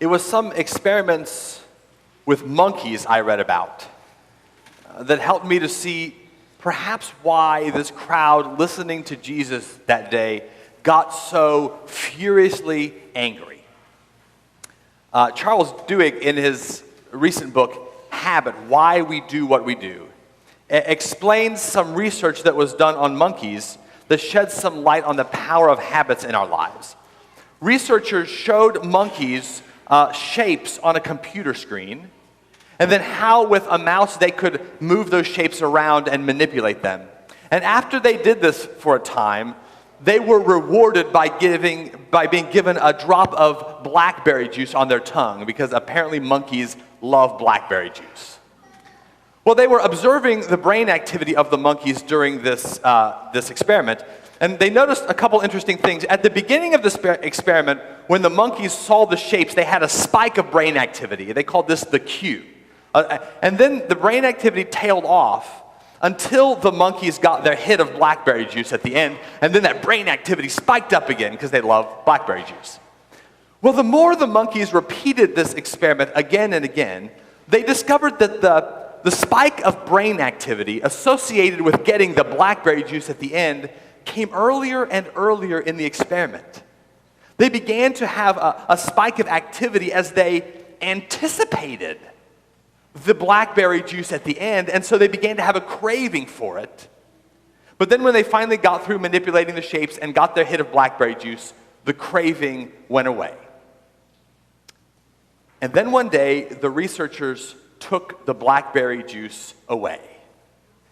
It was some experiments with monkeys I read about that helped me to see perhaps why this crowd listening to Jesus that day got so furiously angry. Charles Duhigg, in his recent book, Habit, Why We Do What We Do, explains some research that was done on monkeys that sheds some light on the power of habits in our lives. Researchers showed monkeys shapes on a computer screen, and then how with a mouse they could move those shapes around and manipulate them. And after they did this for a time, they were rewarded by being given a drop of blackberry juice on their tongue, because apparently monkeys love blackberry juice. Well, they were observing the brain activity of the monkeys during this experiment, and they noticed a couple interesting things. At the beginning of this experiment, when the monkeys saw the shapes, they had a spike of brain activity. They called this the cue. And then the brain activity tailed off until the monkeys got their hit of blackberry juice at the end, and then that brain activity spiked up again because they love blackberry juice. Well, the more the monkeys repeated this experiment again and again, they discovered that the spike of brain activity associated with getting the blackberry juice at the end came earlier and earlier in the experiment. They began to have a spike of activity as they anticipated the blackberry juice at the end, and so they began to have a craving for it. But then when they finally got through manipulating the shapes and got their hit of blackberry juice, the craving went away. And then one day, the researchers took the blackberry juice away.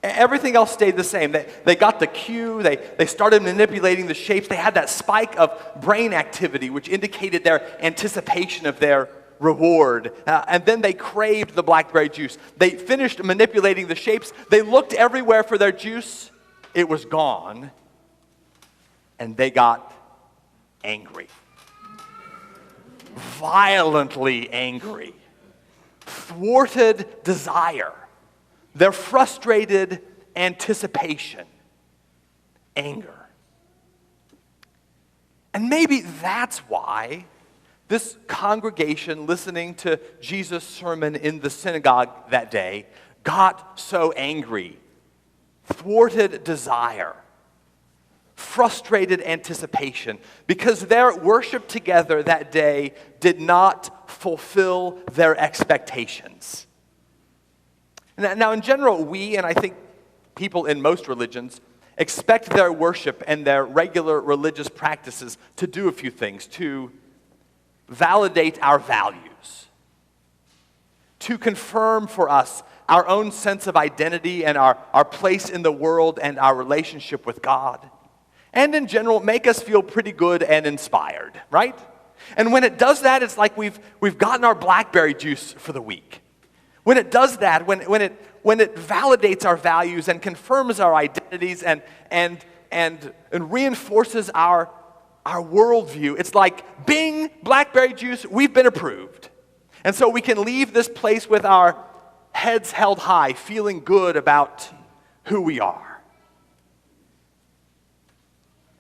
Everything else stayed the same. They got the cue, they started manipulating the shapes, they had that spike of brain activity which indicated their anticipation of their reward, and then they craved the blackberry juice. They finished manipulating the shapes, they looked everywhere for their juice, it was gone, and they got angry. Violently angry. Thwarted desire. Their frustrated anticipation. Anger. And maybe that's why this congregation listening to Jesus' sermon in the synagogue that day got so angry. Thwarted desire. Frustrated anticipation, because their worship together that day did not fulfill their expectations. Now, in general, we, and I think people in most religions, expect their worship and their regular religious practices to do a few things: to validate our values, to confirm for us our own sense of identity and our place in the world and our relationship with God, and in general, make us feel pretty good and inspired, right? And when it does that, it's like we've gotten our blackberry juice for the week. When it does that, when it validates our values and confirms our identities and reinforces our worldview, it's like, bing, blackberry juice, we've been approved. And so we can leave this place with our heads held high, feeling good about who we are.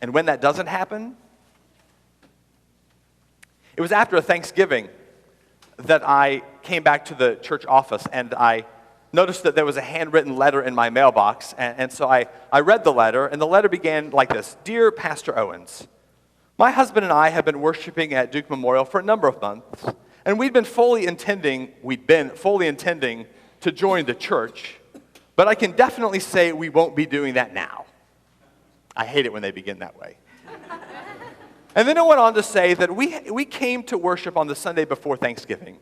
And when that doesn't happen, it was after a Thanksgiving that I came back to the church office, and I noticed that there was a handwritten letter in my mailbox, and so I read the letter, and the letter began like this: Dear Pastor Owens, my husband and I have been worshiping at Duke Memorial for a number of months, and we'd been fully intending to join the church, but I can definitely say we won't be doing that now. I hate it when they begin that way. And then it went on to say that we came to worship on the Sunday before Thanksgiving,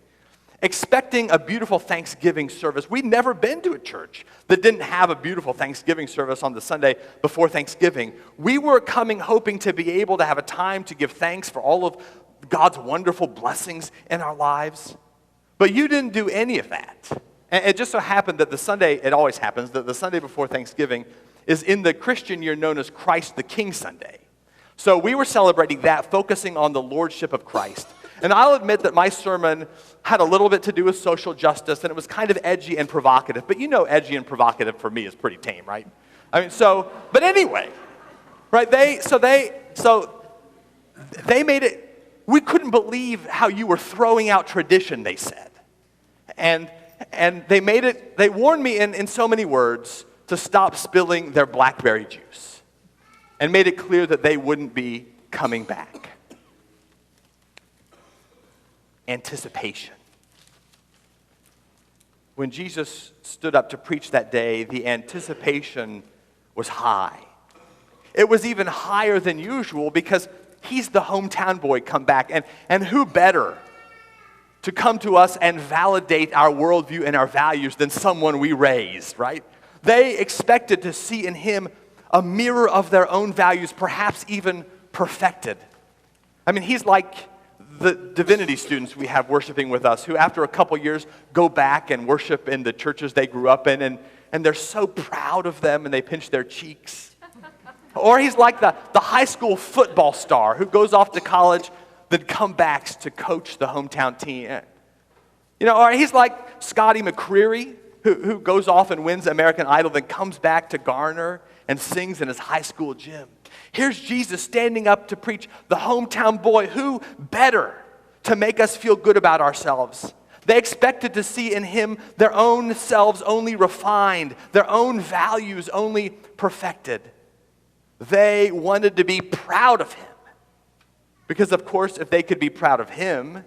expecting a beautiful Thanksgiving service. We'd never been to a church that didn't have a beautiful Thanksgiving service on the Sunday before Thanksgiving. We were coming hoping to be able to have a time to give thanks for all of God's wonderful blessings in our lives. But you didn't do any of that. And it just so happened that the Sunday, it always happens, that the Sunday before Thanksgiving is in the Christian year known as Christ the King Sunday. So we were celebrating that, focusing on the lordship of Christ. And I'll admit that my sermon had a little bit to do with social justice, and it was kind of edgy and provocative. But you know, edgy and provocative for me is pretty tame, right? But anyway, right? They made it we couldn't believe how you were throwing out tradition, they said. And they warned me in so many words to stop spilling their blackberry juice and made it clear that they wouldn't be coming back. Anticipation. When Jesus stood up to preach that day, the anticipation was high. It was even higher than usual because he's the hometown boy come back. And who better to come to us and validate our worldview and our values than someone we raised, right? They expected to see in him a mirror of their own values, perhaps even perfected. I mean, he's like the divinity students we have worshiping with us who after a couple years go back and worship in the churches they grew up in and they're so proud of them and they pinch their cheeks. Or he's like the high school football star who goes off to college then come back to coach the hometown team. You know, or he's like Scotty McCreery who goes off and wins American Idol then comes back to Garner and sings in his high school gym. Here's Jesus standing up to preach, the hometown boy. Who better to make us feel good about ourselves? They expected to see in him their own selves only refined, their own values only perfected. They wanted to be proud of him. Because, of course, if they could be proud of him,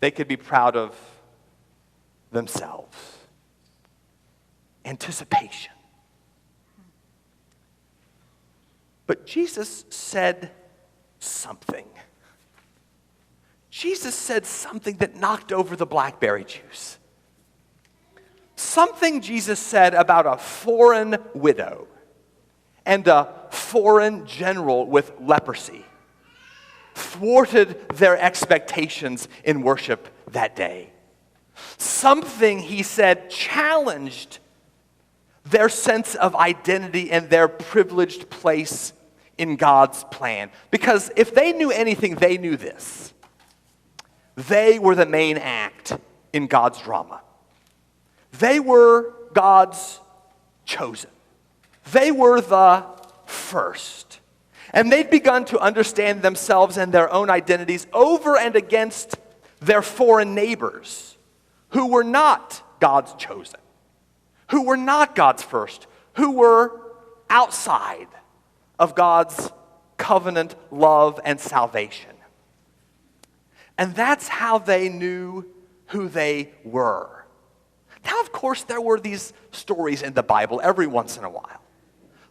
they could be proud of themselves. Anticipation. But Jesus said something. Jesus said something that knocked over the blackberry juice. Something Jesus said about a foreign widow and a foreign general with leprosy thwarted their expectations in worship that day. Something he said challenged their sense of identity and their privileged place in God's plan. Because if they knew anything, they knew this. They were the main act in God's drama. They were God's chosen. They were the first. And they'd begun to understand themselves and their own identities over and against their foreign neighbors who were not God's chosen, who were not God's first, who were outside of God's covenant love and salvation. And that's how they knew who they were. Now, of course, there were these stories in the Bible every once in a while.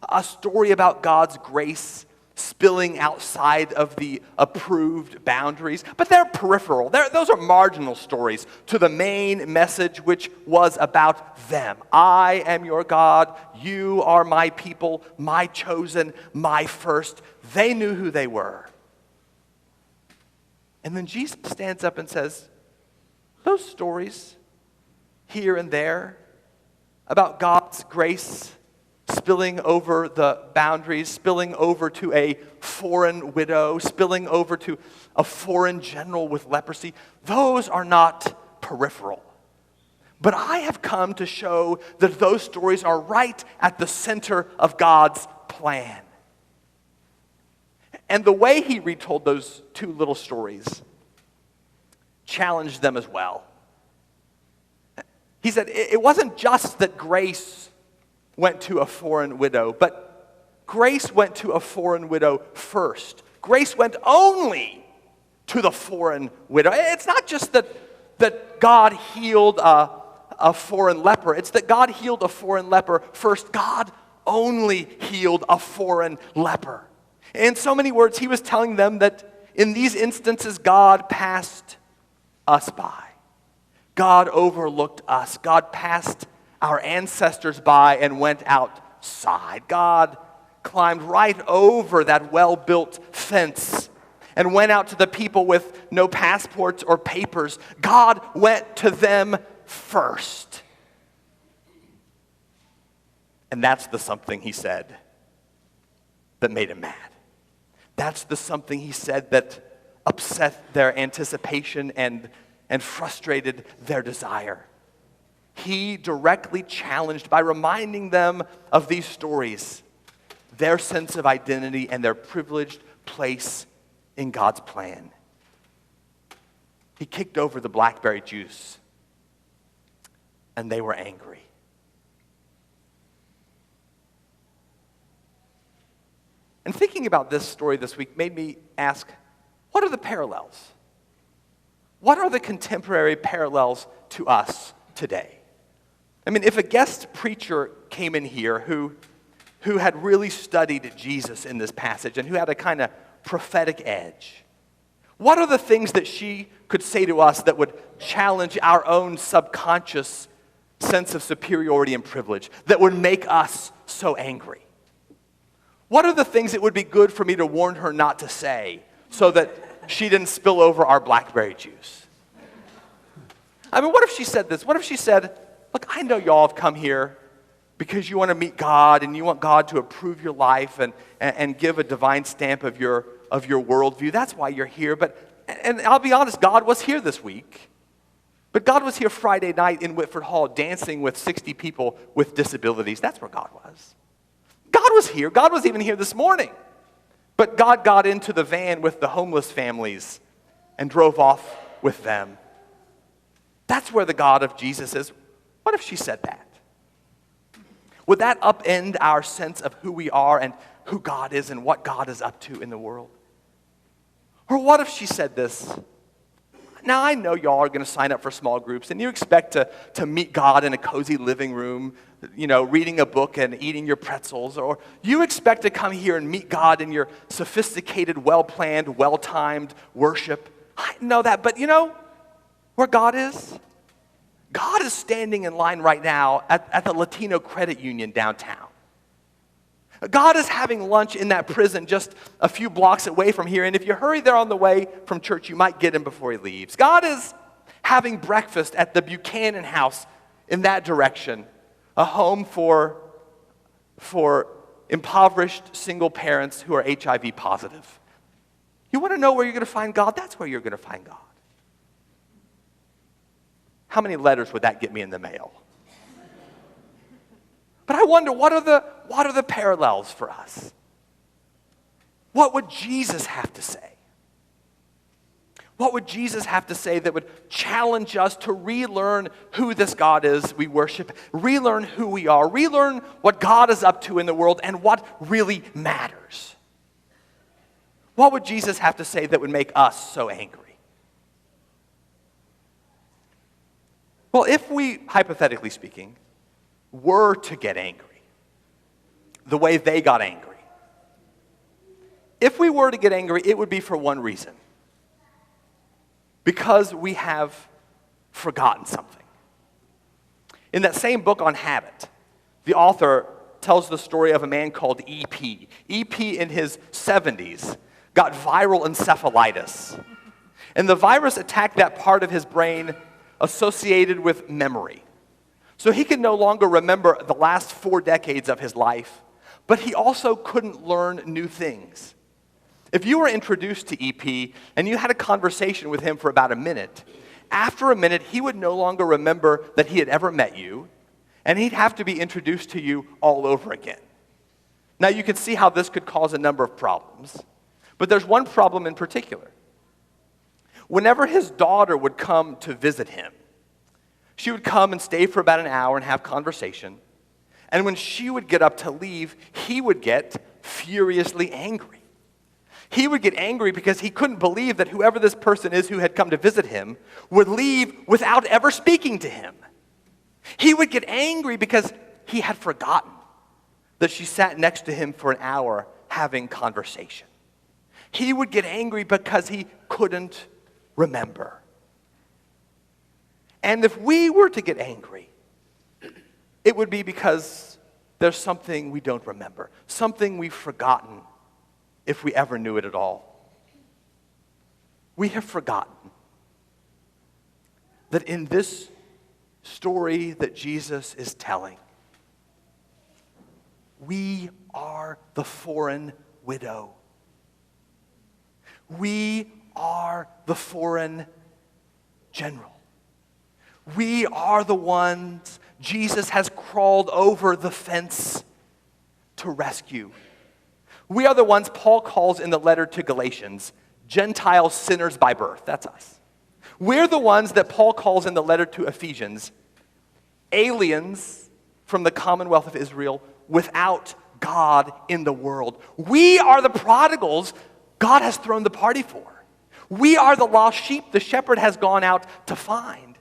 A story about God's grace spilling outside of the approved boundaries, but they're peripheral. Those are marginal stories to the main message, which was about them. I am your God, you are my people, my chosen, my first. They knew who they were. And then Jesus stands up and says, those stories here and there about God's grace spilling over the boundaries, spilling over to a foreign widow, spilling over to a foreign general with leprosy, those are not peripheral. But I have come to show that those stories are right at the center of God's plan. And the way he retold those two little stories challenged them as well. He said it wasn't just that grace went to a foreign widow, but grace went to a foreign widow first. Grace went only to the foreign widow. It's not just that God healed a foreign leper. It's that God healed a foreign leper first. God only healed a foreign leper. In so many words, he was telling them that in these instances, God passed us by. God overlooked us. God passed our ancestors by and went outside. God climbed right over that well-built fence and went out to the people with no passports or papers. God went to them first. And that's the something he said that made him mad. That's the something he said that upset their anticipation and frustrated their desire. He directly challenged by reminding them of these stories, their sense of identity and their privileged place in God's plan. he kicked over the blackberry juice, and they were angry. And thinking about this story this week made me ask, what are the parallels? What are the contemporary parallels to us today? I mean, if a guest preacher came in here who had really studied Jesus in this passage and who had a kind of prophetic edge, what are the things that she could say to us that would challenge our own subconscious sense of superiority and privilege, that would make us so angry? What are the things that would be good for me to warn her not to say so that she didn't spill over our blackberry juice? I mean, what if she said this? What if she said, look, I know y'all have come here because you want to meet God and you want God to approve your life and give a divine stamp of your worldview. That's why you're here. And I'll be honest, God was here this week. But God was here Friday night in Whitford Hall dancing with 60 people with disabilities. That's where God was. God was here. God was even here this morning. But God got into the van with the homeless families and drove off with them. That's where the God of Jesus is. What if she said that? Would that upend our sense of who we are and who God is and what God is up to in the world? Or what if she said this? Now, I know y'all are going to sign up for small groups, and you expect to meet God in a cozy living room, reading a book and eating your pretzels, or you expect to come here and meet God in your sophisticated, well-planned, well-timed worship. I know that, but where God is? God is standing in line right now at the Latino Credit Union downtown. God is having lunch in that prison just a few blocks away from here, and if you hurry there on the way from church, you might get him before he leaves. God is having breakfast at the Buchanan House in that direction, a home for impoverished single parents who are HIV positive. You want to know where you're going to find God? That's where you're going to find God. How many letters would that get me in the mail? But I wonder, what are the parallels for us? What would Jesus have to say? What would Jesus have to say that would challenge us to relearn who this God is we worship, relearn who we are, relearn what God is up to in the world and what really matters? What would Jesus have to say that would make us so angry? Well, if we, hypothetically speaking, were to get angry the way they got angry, if we were to get angry, it would be for one reason. Because we have forgotten something. In that same book on habit, the author tells the story of a man called EP. EP in his 70s got viral encephalitis. And the virus attacked that part of his brain associated with memory. So he could no longer remember the last 4 decades of his life, but he also couldn't learn new things. If you were introduced to EP and you had a conversation with him for about a minute, after a minute he would no longer remember that he had ever met you, and he'd have to be introduced to you all over again. Now you can see how this could cause a number of problems, but there's one problem in particular. Whenever his daughter would come to visit him, she would come and stay for about an hour and have conversation. And when she would get up to leave, he would get furiously angry. He would get angry because he couldn't believe that whoever this person is who had come to visit him would leave without ever speaking to him. He would get angry because he had forgotten that she sat next to him for an hour having conversation. He would get angry because he couldn't remember. And if we were to get angry, it would be because there's something we don't remember, something we've forgotten if we ever knew it at all. We have forgotten that in this story that Jesus is telling, we are the foreign widow. We are the foreign general. We are the ones Jesus has crawled over the fence to rescue. We are the ones Paul calls in the letter to Galatians, Gentile sinners by birth. That's us. We're the ones that Paul calls in the letter to Ephesians aliens from the commonwealth of Israel without God in the world. We are the prodigals God has thrown the party for. We are the lost sheep the shepherd has gone out to find.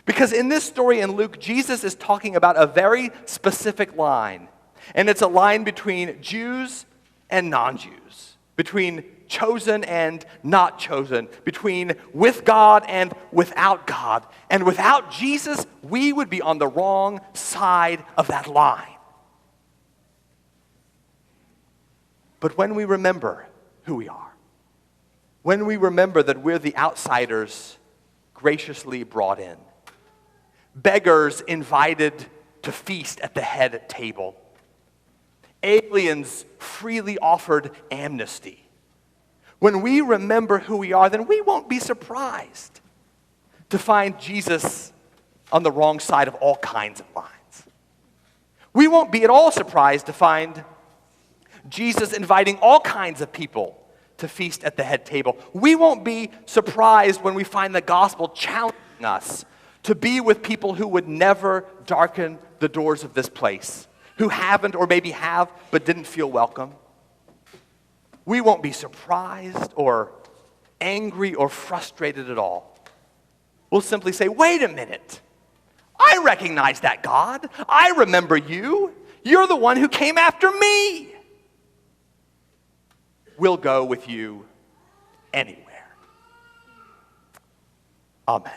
Because in this story in Luke, Jesus is talking about a very specific line. And it's a line between Jews and non-Jews, between chosen and not chosen, between with God and without God. And without Jesus, we would be on the wrong side of that line. But when we remember who we are, when we remember that we're the outsiders graciously brought in, beggars invited to feast at the head table, aliens freely offered amnesty, when we remember who we are, then we won't be surprised to find Jesus on the wrong side of all kinds of lines. We won't be at all surprised to find Jesus inviting all kinds of people to feast at the head table. We won't be surprised when we find the gospel challenging us to be with people who would never darken the doors of this place, who haven't or maybe have but didn't feel welcome. We won't be surprised or angry or frustrated at all. We'll simply say, wait a minute. I recognize that God. I remember you. You're the one who came after me. We'll go with you anywhere. Amen.